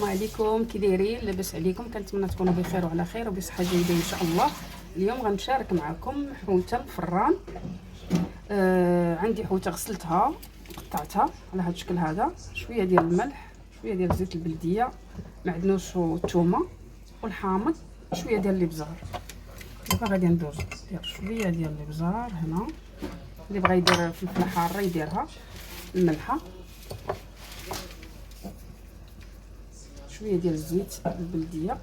السلام عليكم، كي دايرين؟ لاباس عليكم؟ كنتمنى تكونوا بخير وعلى خير وبصحه جيده ان شاء الله. اليوم غنشارك معكم حوته الفران. عندي حوته غسلتها قطعتها على هذا الشكل هذا، شويه ديال الملح، شويه ديال زيت البلديه، معدنوس والثومه والحامض، شويه ديال الابزار. دابا غادي ندوز ندير شويه ديال الابزار هنا، اللي بغى يدير فلفله حاره يديرها، الملحه، شويه ديال الزيت البلديه،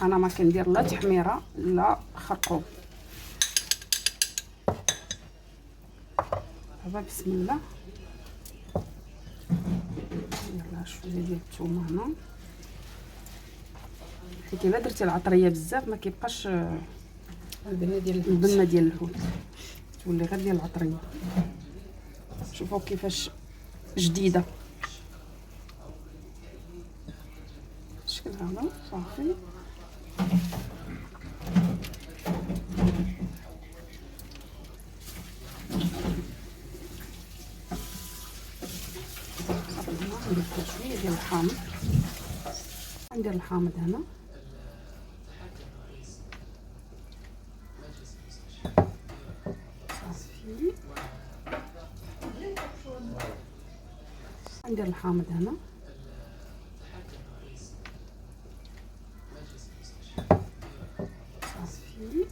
انا ما كندير لا تحميره لا خرقوم. دابا بسم الله ندير شويه ديال الثومه هنا، حيت الا درتي العطريه بزاف ما كيبقاش البنه ديال الحوت، تولي غير ديال العطريه. شوفوا كيفاش جديده الشكل هذا. صافي ندير شويه ديال الحامض، ندير الحامض هنا، صافي ندير الحامض هنا، صافي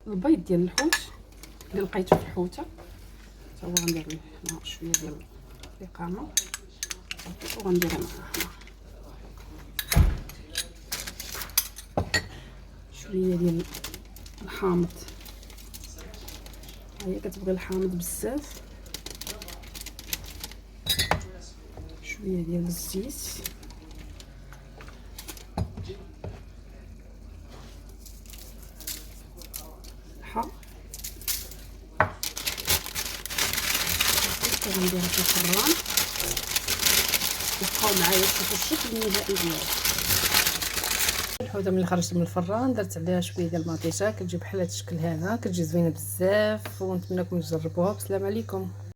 البيض ديال الحوت اللي لقيته في الحوته تا هو غندير هنا شويه ديال القامه وغنديرها معاها شويه ديال الحامض. هي كتبغي الحامض بزاف، شويه ديال الزيت، غنديرها في الفران وبقاو معايا تشوفوا الشكل النهائي ديالها. الحوته ملي خرجت من الفران درت عليها شويه ديال المطيشه، كتجي بحال هذا الشكل هذا، كتجي زوينه بزاف ونتمنىكم تجربوها. بسلام عليكم.